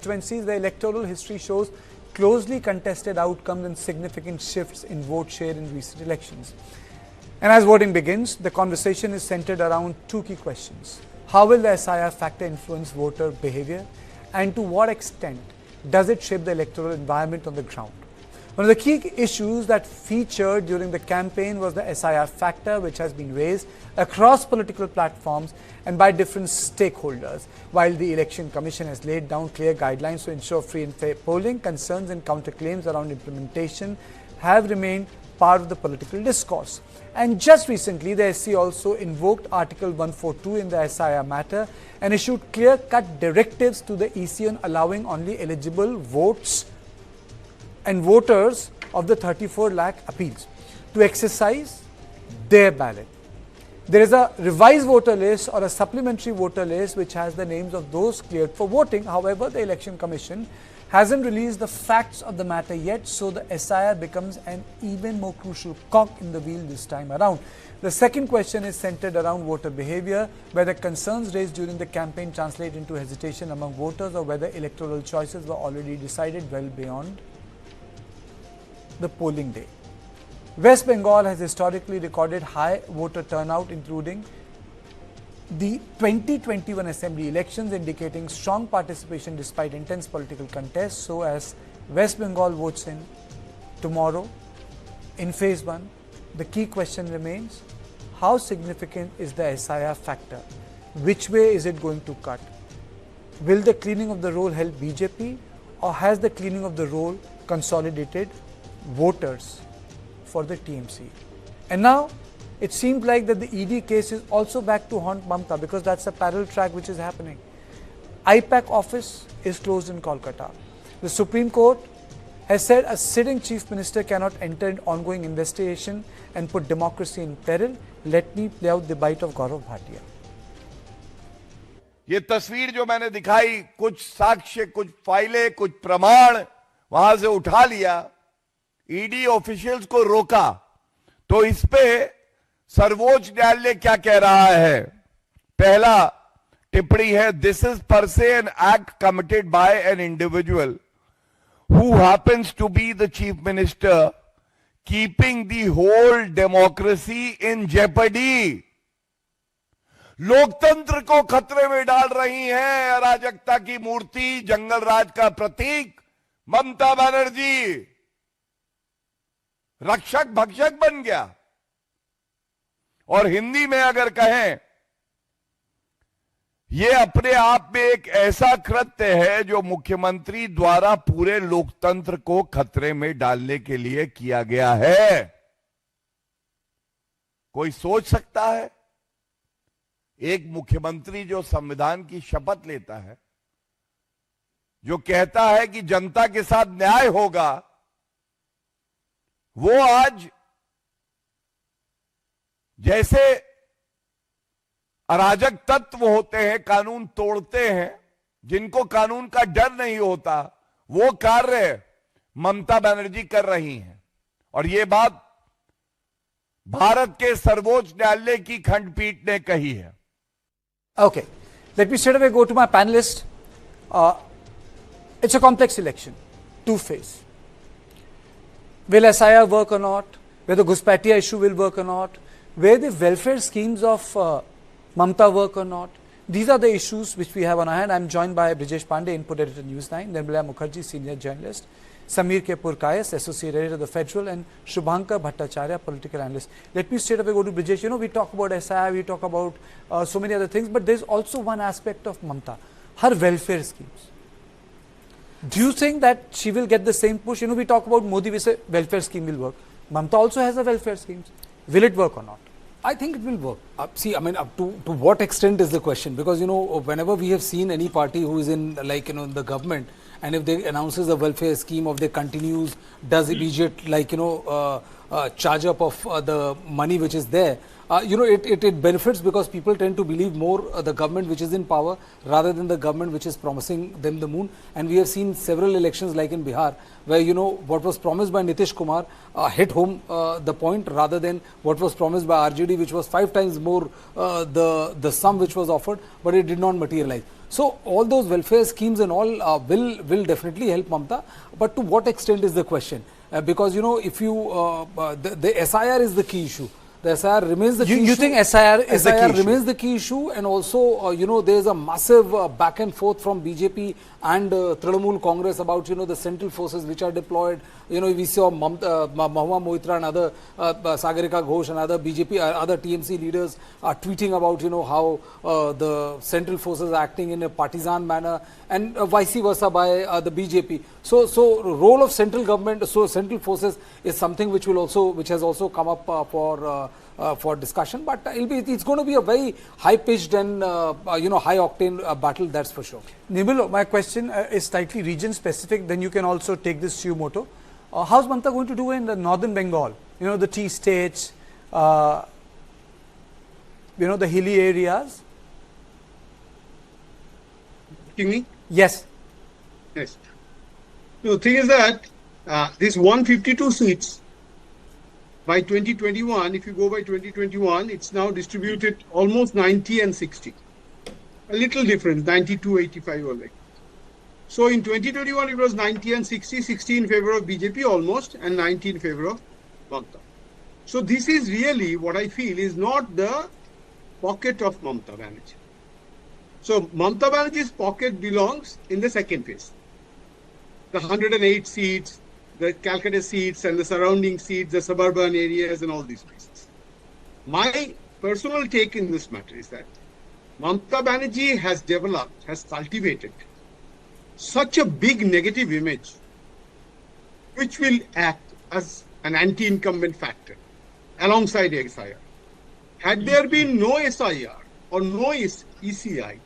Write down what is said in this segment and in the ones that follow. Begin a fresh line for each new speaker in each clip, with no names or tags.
constituencies, the electoral history shows closely contested outcomes and significant shifts in vote share in recent elections. And as voting begins, the conversation is centered around two key questions. How will the SIR factor influence voter behavior, and to what extent does it shape the electoral environment on the ground? One of the key issues that featured during the campaign was the SIR factor, which has been raised across political platforms and by different stakeholders. While the Election Commission has laid down clear guidelines to ensure free and fair polling, concerns and counterclaims around implementation have remained part of the political discourse. And just recently, the SC also invoked Article 142 in the SIR matter and issued clear-cut directives to the EC on allowing only eligible votes and voters of the 34 lakh appeals to exercise their ballot. There is a revised voter list or a supplementary voter list which has the names of those cleared for voting. However, the Election Commission hasn't released the facts of the matter yet, so the SIR becomes an even more crucial cog in the wheel this time around. The second question is centered around voter behavior, whether concerns raised during the campaign translate into hesitation among voters or whether electoral choices were already decided well beyond the polling day. West Bengal has historically recorded high voter turnout, including the 2021 assembly elections, indicating strong participation despite intense political contest. So as West Bengal votes in tomorrow in phase 1, the key question remains: how significant is the SIR factor? Which way is it going to cut? Will the cleaning of the roll help BJP, or has the cleaning of the roll consolidated voters for the TMC? And now it seems like that the ED case is also back to haunt Mamata, because that's a parallel track which is happening. IPAC office is closed in Kolkata. The Supreme Court has said a sitting Chief Minister cannot enter an ongoing investigation and put democracy in peril. Let me play out the bite of Gaurav Bhatia.
ये तस्वीर जो मैंने दिखाई, कुछ साक्ष्य, कुछ फाइलें, कुछ प्रमाण वहां से उठा लिया, ईडी ऑफिशियल्स को रोका, तो इस पे सर्वोच्च न्यायालय क्या कह रहा है? पहला टिप्पणी है, this is per se an act committed by an individual who happens to be the chief minister keeping the whole democracy in jeopardy. लोकतंत्र को खतरे में डाल रही हैं अराजकता की मूर्ति, जंगल राज का प्रतीक ममता बनर्जी। रक्षक भक्षक बन गया। और हिंदी में अगर कहें, यह अपने आप में एक ऐसा कृत्य है जो मुख्यमंत्री द्वारा पूरे लोकतंत्र को खतरे में डालने के लिए किया गया है। कोई सोच सकता है एक मुख्यमंत्री जो संविधान की शपथ लेता है, जो कहता है कि जनता के साथ न्याय होगा, वो आज जैसे अराजक तत्व होते हैं, कानून तोड़ते हैं, जिनको कानून का डर नहीं होता, वो कार्य ममता बनर्जी कर रही हैं। और ये बात भारत के सर्वोच्च न्यायालय की खंडपीठ ने कही है।
Okay, let me straight away go to my panelist. It's a complex election, two-phase. Will SIR work or not? Whether the Ghuspatia issue will work or not? Where the welfare schemes of Mamata work or not? These are the issues which we have on our hand. I'm joined by Brijesh Pandey, input editor News9, Nirmala Mukherjee, senior journalist, Samir Kapur Kayas, associate editor of the Federal, and Shubhankar Bhattacharya, political analyst. Let me straight away go to Brijesh. You know, we talk about SIR, we talk about so many other things, but there's also one aspect of Mamata, her welfare schemes. Do you think that she will get the same push? You know, we talk about Modi, we say welfare scheme will work. Mamata also has a welfare schemes. Will it work or not?
I think it will work. See, I mean, up to what extent is the question? Because, you know, whenever we have seen any party who is in, like, you know, the government, and if they announces a welfare scheme, or they continues, does immediate, like, you know, charge up of the money which is there, you know, it benefits, because people tend to believe more the government which is in power rather than the government which is promising them the moon. And we have seen several elections like in Bihar, where, you know, what was promised by Nitish Kumar hit home the point, rather than what was promised by RJD, which was 5 times more the sum which was offered, but it did not materialize. So all those welfare schemes and all will definitely help Mamata. But to what extent is the question? Because if you the SIR is the key issue. The SIR remains the key issue.
You think SIR is the key issue?
remains the key issue, and also there is a massive back and forth from BJP and Trinamool Congress about the central forces which are deployed. We saw Mahua Moitra and other Sagarika Ghosh and other BJP other TMC leaders are tweeting about how the central forces are acting in a partisan manner, and vice versa by the BJP. So role of central government, central forces is something which has also come up for discussion, but it's going to be a very high-pitched and high-octane battle, that's for sure.
Nibilo, my question is slightly region-specific. Then you can also take this suo moto. How's Mamata going to do in the northern Bengal? The tea states, the hilly areas.
Me?
Yes.
Yes. The thing is that this 152 seats by 2021, if you go by 2021, it's now distributed almost 90 and 60. A little difference, 92, 85 or like. So in 2021, it was 90 and 60, 60 in favor of BJP almost, and 90 in favor of Mamata. So this is really what I feel is not the pocket of Mamata Banerjee. So Mamata Banerjee's pocket belongs in the second phase. The 108 seats, the Calcutta seats and the surrounding seats, the suburban areas and all these places. My personal take in this matter is that Mamata Banerjee has developed, has cultivated such a big negative image which will act as an anti-incumbent factor alongside SIR. Had there been no SIR or no ECI,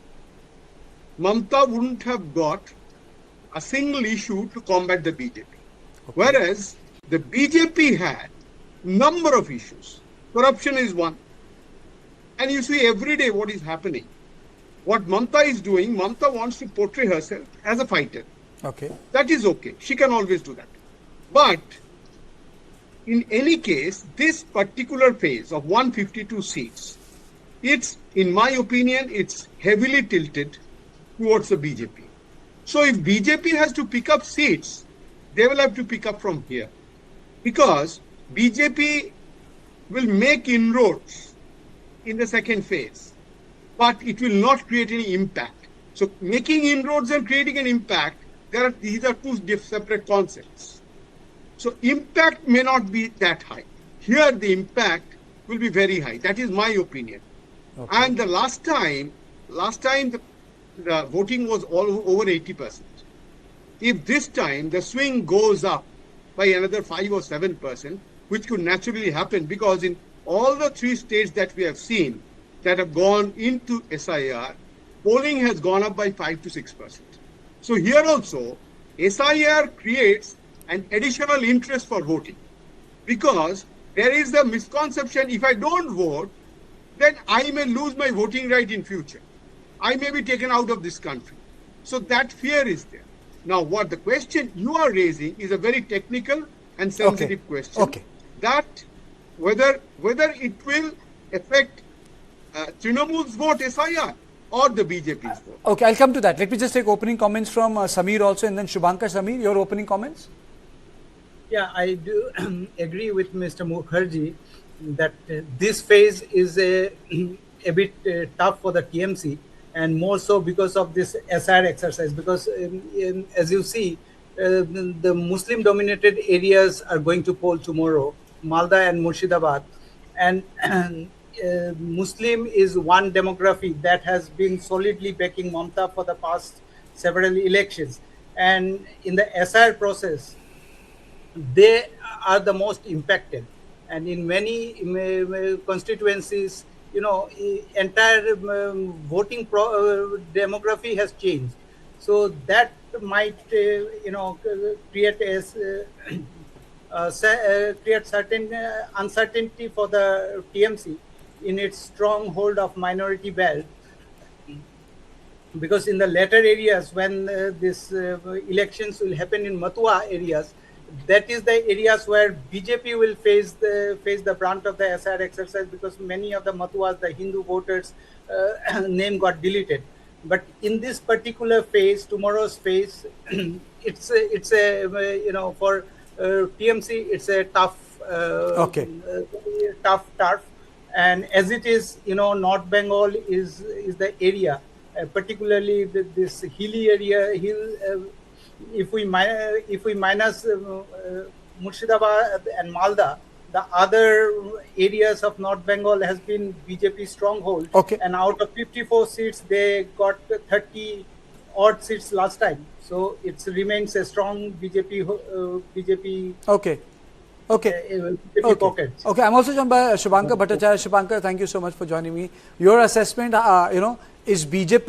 Mamata wouldn't have got a single issue to combat the BJP. Okay. Whereas the BJP had number of issues. Corruption is one. And you see every day what is happening. What Mamata is doing, Mamata wants to portray herself as a fighter.
Okay.
That is okay. She can always do that. But in any case, this particular phase of 152 seats, in my opinion, it's heavily tilted towards the BJP. So if BJP has to pick up seats, they will have to pick up from here. Because BJP will make inroads in the second phase, but it will not create any impact. So making inroads and creating an impact, these are two separate concepts. So impact may not be that high. Here the impact will be very high. That is my opinion. Okay. And the last time the voting was all over 80%. If this time the swing goes up by another 5 or 7%, which could naturally happen because in all the 3 states that we have seen that have gone into SIR, polling has gone up by 5 to 6%. So here also, SIR creates an additional interest for voting because there is the misconception if I don't vote, then I may lose my voting right in future. I may be taken out of this country. So that fear is there. Now, what the question you are raising is a very technical and sensitive question.
Okay.
That whether it will affect Trinamool's vote SIR or the BJP's vote.
Okay, I'll come to that. Let me just take opening comments from Samir also, and then Shubhankar. Samir, your opening comments?
Yeah, I do agree with Mr. Mukherjee that this phase is a bit tough for the TMC. And more so because of this SIR exercise, because as you see, the Muslim-dominated areas are going to poll tomorrow, Malda and Murshidabad, and Muslim is one demography that has been solidly backing Mamata for the past several elections. And in the SIR process, they are the most impacted. And in many constituencies, entire voting demography has changed. So that might, create certain uncertainty for the TMC in its stronghold of minority belt. Because in the latter areas, when this elections will happen in Matua areas, that is the areas where BJP will face the brunt of the SIR exercise because many of the Matuas, the Hindu voters' name got deleted. But in this particular phase, tomorrow's phase, it's a for TMC it's a tough
Okay.
tough turf, and as it is, North Bengal is the area, particularly this hilly area. If we minus Murshidabad and Malda, the other areas of North Bengal has been BJP stronghold.
Okay.
And out of 54 seats, they got 30 odd seats last time. So it remains a strong BJP.
Okay. Okay.
BJP pockets.
Okay. I'm also joined by Shubhankar Bhattacharya. Shubhankar, thank you so much for joining me. Your assessment, is BJP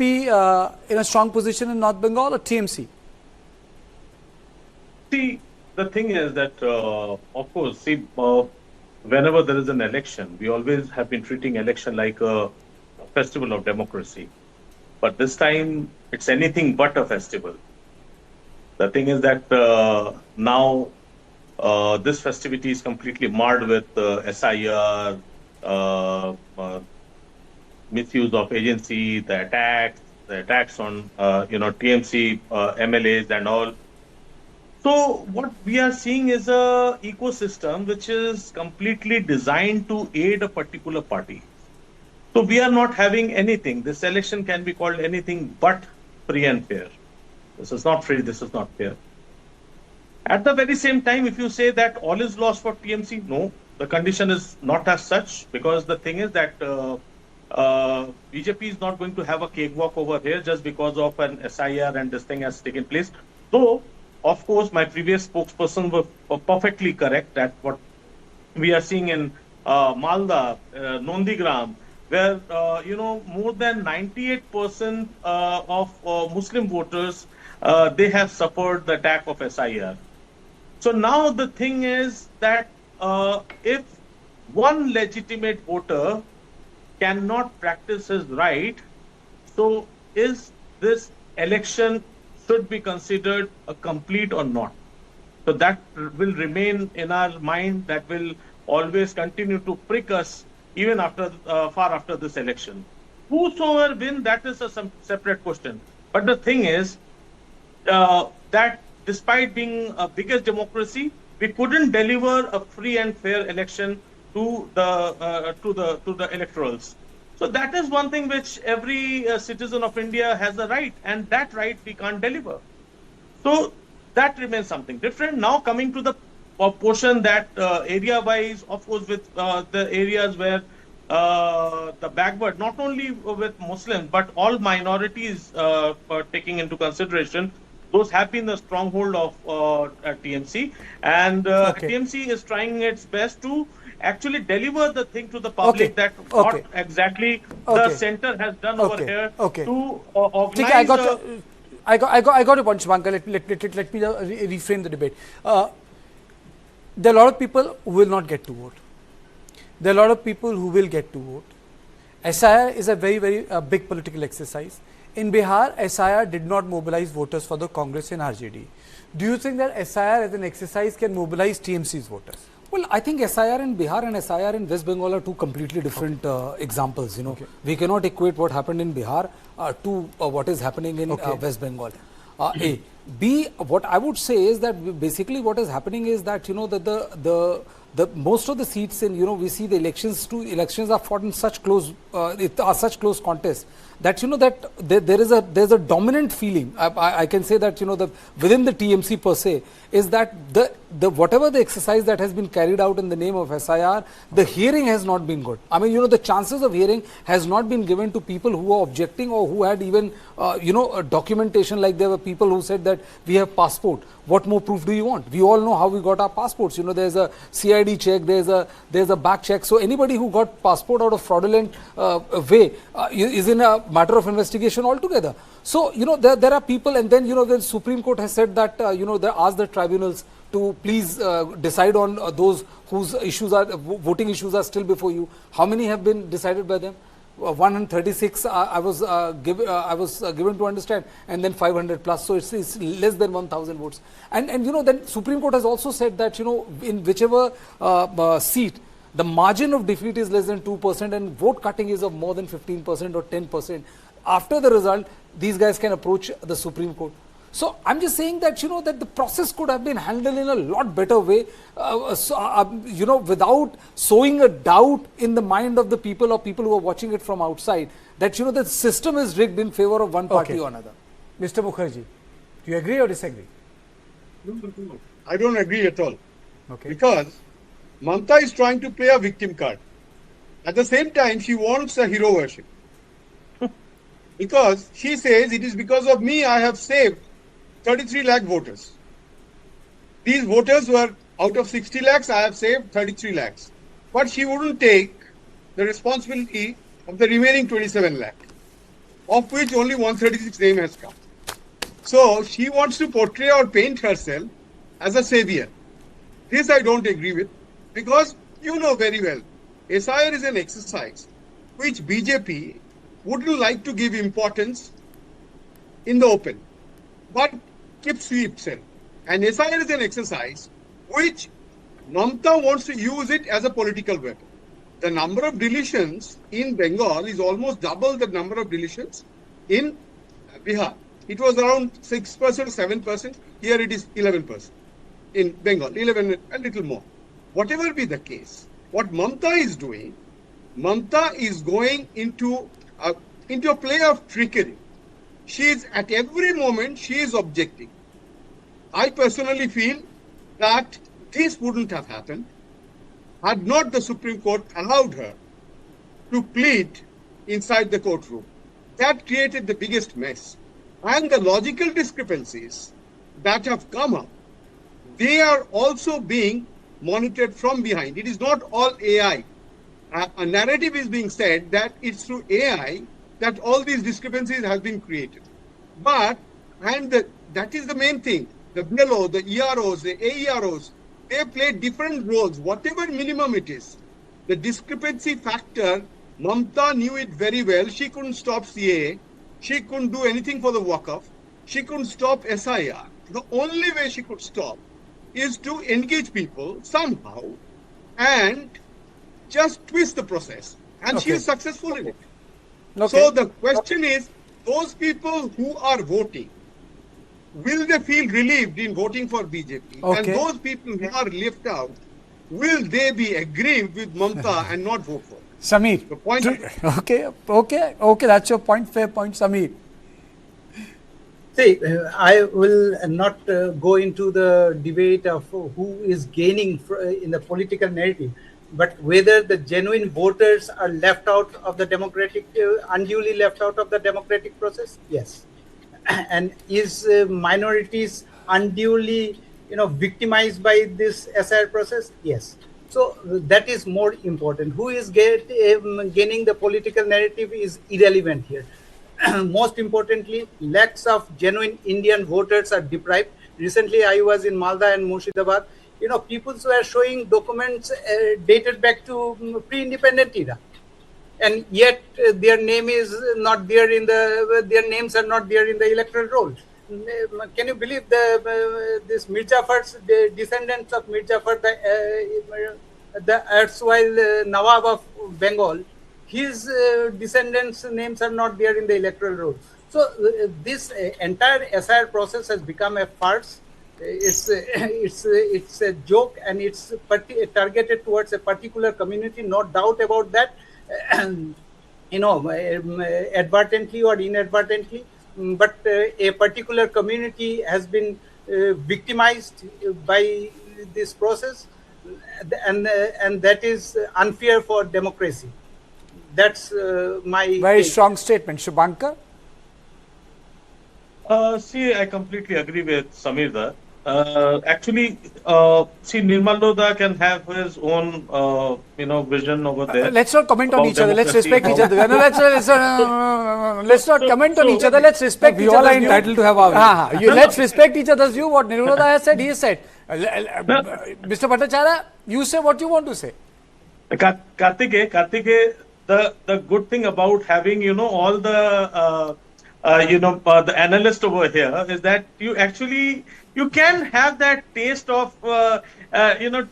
in a strong position in North Bengal or TMC?
See, the thing is that, of course, whenever there is an election, we always have been treating election like a festival of democracy. But this time, it's anything but a festival. The thing is that now this festivity is completely marred with SIR, misuse of agency, the attacks on TMC MLAs and all. So what we are seeing is a ecosystem which is completely designed to aid a particular party. So we are not having anything. This election can be called anything but free and fair. This is not free, this is not fair. At the very same time, if you say that all is lost for TMC, no, the condition is not as such, because the thing is that BJP is not going to have a cakewalk over here just because of an SIR and this thing has taken place. Though, of course, my previous spokesperson were perfectly correct that what we are seeing in Malda, Nondigram, where more than 98% of Muslim voters they have suffered the attack of SIR. So now the thing is that if one legitimate voter cannot practice his right, so is this election should be considered a complete or not? So that will remain in our mind, that will always continue to prick us even after far after this election. Whosoever win, that is a separate question. But the thing is that despite being a biggest democracy, we couldn't deliver a free and fair election to the electorals. So that is one thing which every citizen of India has a right, and that right we can't deliver. So that remains something different. Now coming to the portion that area-wise, of course, with the areas where the backward, not only with Muslims, but all minorities taking into consideration, those have been the stronghold of TMC. And TMC is trying its best to actually deliver the thing to the public that what exactly the center has done over here to organize.
I got a point, Shubhankar. Let me reframe the debate. There are a lot of people who will not get to vote. There are a lot of people who will get to vote. SIR is a very, very big political exercise. In Bihar, SIR did not mobilize voters for the Congress in RJD. Do you think that SIR as an exercise can mobilize TMC's voters?
Well, I think SIR in Bihar and SIR in West Bengal are two completely different examples. We cannot equate what happened in Bihar to what is happening in West Bengal. A. B. What I would say is that basically what is happening is that that the most of the seats in we see the elections are fought in such close such close contests that that there's a dominant feeling. I can say that within the TMC per se is that the whatever the exercise that has been carried out in the name of SIR, the hearing has not been good. I mean the chances of hearing has not been given to people who are objecting or who had even a documentation, like there were people who said that we have passport. What more proof do you want? We all know how we got our passports. There's a CID check, there's a back check. So anybody who got passport out of fraudulent way is in a matter of investigation altogether. So there are people, and then the Supreme Court has said that they asked the tribunals to please decide on those whose voting issues are still before you. How many have been decided by them? 136 I was given to understand, and then 500 plus, so it's less than 1,000 votes. And then Supreme Court has also said that in whichever seat the margin of defeat is less than 2% and vote cutting is of more than 15% or 10%. after the result, these guys can approach the Supreme Court. So I'm just saying that, that the process could have been handled in a lot better way, without sowing a doubt in the mind of the people or people who are watching it from outside, that, the system is rigged in favor of one party or another.
Mr. Mukherjee, do you agree or disagree?
No. I don't agree at all.
Okay.
Because Mamata is trying to play a victim card. At the same time, she wants a hero worship. Because she says, it is because of me I have saved 33 lakh voters. These voters were out of 60 lakhs, I have saved 33 lakhs. But she wouldn't take the responsibility of the remaining 27 lakh, of which only 136 name has come. So she wants to portray or paint herself as a savior. This I don't agree with, because you know very well, SIR is an exercise which BJP wouldn't like to give importance in the open, but keeps to itself. And SIR is an exercise which Mamata wants to use it as a political weapon. The number of deletions in Bengal is almost double the number of deletions in Bihar. It was around 6%, 7%. Here it is 11%. In Bengal, 11, a little more. Whatever be the case, what Mamata is doing, Mamata is going into a play of trickery. She is, at every moment, she is objecting. I personally feel that this wouldn't have happened had not the Supreme Court allowed her to plead inside the courtroom. That created the biggest mess. And the logical discrepancies that have come up, they are also being monitored from behind. It is not all AI. A narrative is being said that it's through AI that all these discrepancies have been created. But, that is the main thing. The BLO, the EROs, the AEROs, they play different roles, whatever minimum it is. The discrepancy factor, Mamata knew it very well. She couldn't stop CAA. She couldn't do anything for the walk-off. She couldn't stop SIR. The only way she could stop is to engage people somehow and just twist the process. And she is successful in it.
Okay.
So the question is, those people who are voting, will they feel relieved in voting for BJP?
Okay.
And those people who are left out, will they be aggrieved with Mamata and not vote for her?
Samir.
The point
Okay, that's your point, fair point, Samir.
See, I will not go into the debate of who is gaining in the political narrative, but whether the genuine voters are left out of the democratic, unduly left out of the democratic process, yes. And is minorities unduly, victimized by this SIR process, yes. So that is more important. Who is gaining the political narrative is irrelevant here. Most importantly, lakhs of genuine Indian voters are deprived. Recently, I was in Malda and Murshidabad. People were showing documents dated back to pre-independent era, and yet their name is not there in their names are not there in the electoral roll. Can you believe this Mir Jafar's descendants of Mir Jafar, the erstwhile Nawab of Bengal? His descendants' names are not there in the electoral roll. So this entire SIR process has become a farce. It's a joke, and it's targeted towards a particular community. No doubt about that. Advertently or inadvertently. But a particular community has been victimized by this process, and that is unfair for democracy. That's my
very
take.
strong statement. Shubhankar?
See, I completely agree with Samir there. Actually, see, Nirmal Lodha can have his own, vision over there.
Let's not comment on each other. Let's respect each other. No, let's not comment on each other. Let's respect each
We all
other's
are
view.
entitled to have our view.
Let's respect each other's view. What Nirmal Lodha has said, he has said. Mr. Bhattacharya, you say what you want to say.
Kartike, the good thing about having, all the the analyst over here, is that you can have that taste of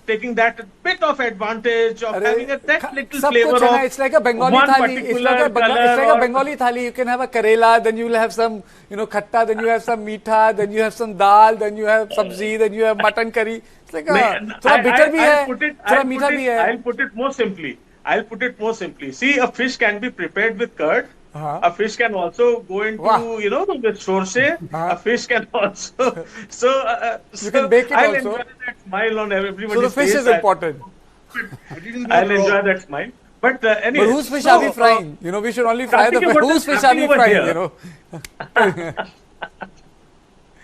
taking that bit of advantage of having that little flavor of
it's like a Bengali
one
thali. It's like a,
particular
it's like
color
a Bengali thali. You can have a karela, then you will have some, khatta, then you have some meetha, then you have some dal, then you have sabzi, then you have mutton curry. It's like thoda bitter bhi hai, thoda meetha bhi hai.
I'll put it more simply. See, a fish can be prepared with curd. A fish can also go into, with sorse. A fish can also.
You can bake it
I'll
also.
enjoy that smile on everybody's
So the fish
face.
is important.
I'll enjoy that smile. But anyway.
But whose fish are we frying? We should only fry the fish. Whose fish are we frying?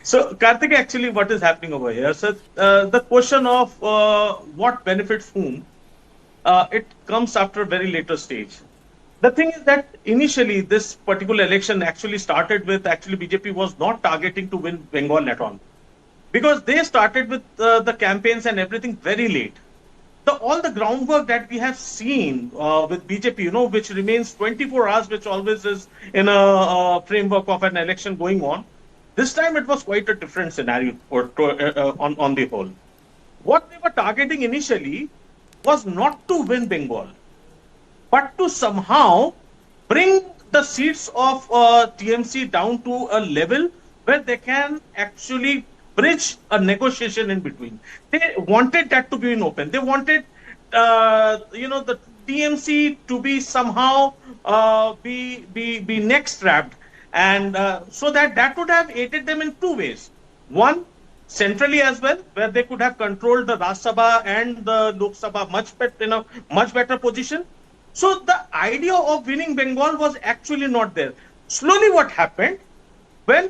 So, Karthik, actually, what is happening over here? So, the question of what benefits whom, it comes after a very later stage. The thing is that initially this particular election actually started with, BJP was not targeting to win Bengal at all. Because they started with the campaigns and everything very late. All the groundwork that we have seen with BJP, which remains 24 hours, which always is in a framework of an election going on. This time it was quite a different scenario on the whole. What they were targeting initially was not to win Bengal, but to somehow bring the seats of TMC down to a level where they can actually bridge a negotiation in between. They wanted that to be in open. They wanted, the TMC to be somehow be neck strapped, and so that would have aided them in two ways. One, centrally as well, where they could have controlled the Rajya Sabha and the Lok Sabha in a much better position. So the idea of winning Bengal was actually not there. Slowly what happened, when,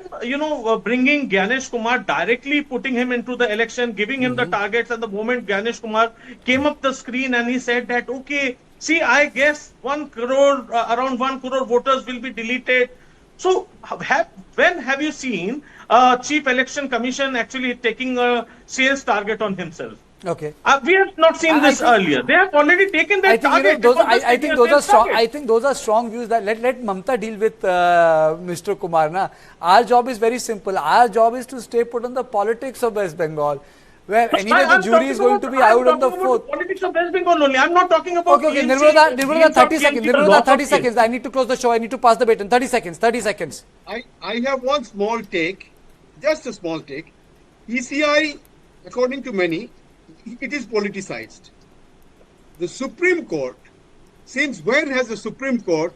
bringing Gyanesh Kumar, directly putting him into the election, giving him the targets, and the moment Gyanesh Kumar came up the screen and he said that, okay, see, I guess around 1 crore voters will be deleted. So when have you seen Chief Election Commission actually taking a sales target on himself?
Okay.
We have not seen this earlier. They have already taken that target.
I think those are strong. I think those are strong views. That let Mamata deal with Mr. Kumar. Na, our job is very simple. Our job is to stay put on the politics of West Bengal, where anyway the jury is going to be out on the 4th.
Politics of West Bengal only. I'm not talking about.
Okay, Nirmala, 30 seconds. Nirmala, 30 seconds. I need to close the show. I need to pass the baton. 30 seconds. 30 seconds.
I have one small take, just a small take. ECI, according to many, it is politicized. The Supreme Court, since when has the Supreme Court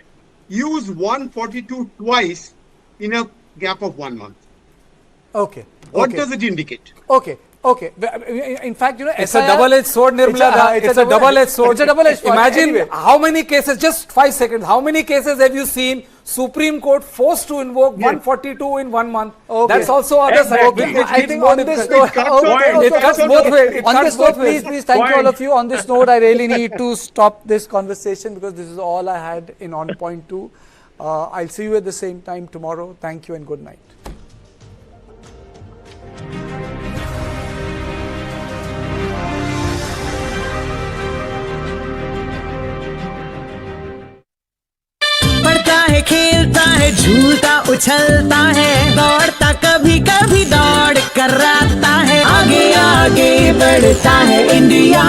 used 142 twice in a gap of 1 month?
Okay.
What does it indicate?
Okay. In fact,
it's a double-edged sword, Nirmala. It's a double-edged sword.
It's a double-edged sword.
Imagine
anyway.
how many cases, just 5 seconds, how many cases have you seen Supreme Court forced to invoke 142 in 1 month?
Okay.
That's also other side.
I think on this note,
it cuts both ways.
On this note, please, thank you all of you. On this note, I really need to stop this conversation because this is all I had in On Point 2. I'll see you at the same time tomorrow. Thank you and good night.
खेलता है झूलता उछलता है दौड़ता कभी कभी दौड़ कराता है आगे आगे बढ़ता है इंडिया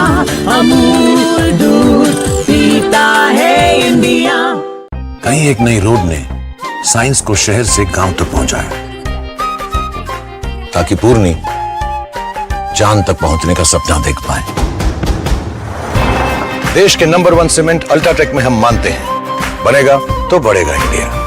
अमूल दूध पीता है इंडिया।
कहीं एक नई रोड ने साइंस को शहर से गांव तक पहुंचाया ताकि पूर्णी चांद तक पहुंचने का सपना देख पाए। देश के नंबर 1 सीमेंट अल्ट्राटेक में हम मानते हैं बनेगा तो बढ़ेगा India.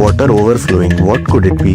Water overflowing, what could it be?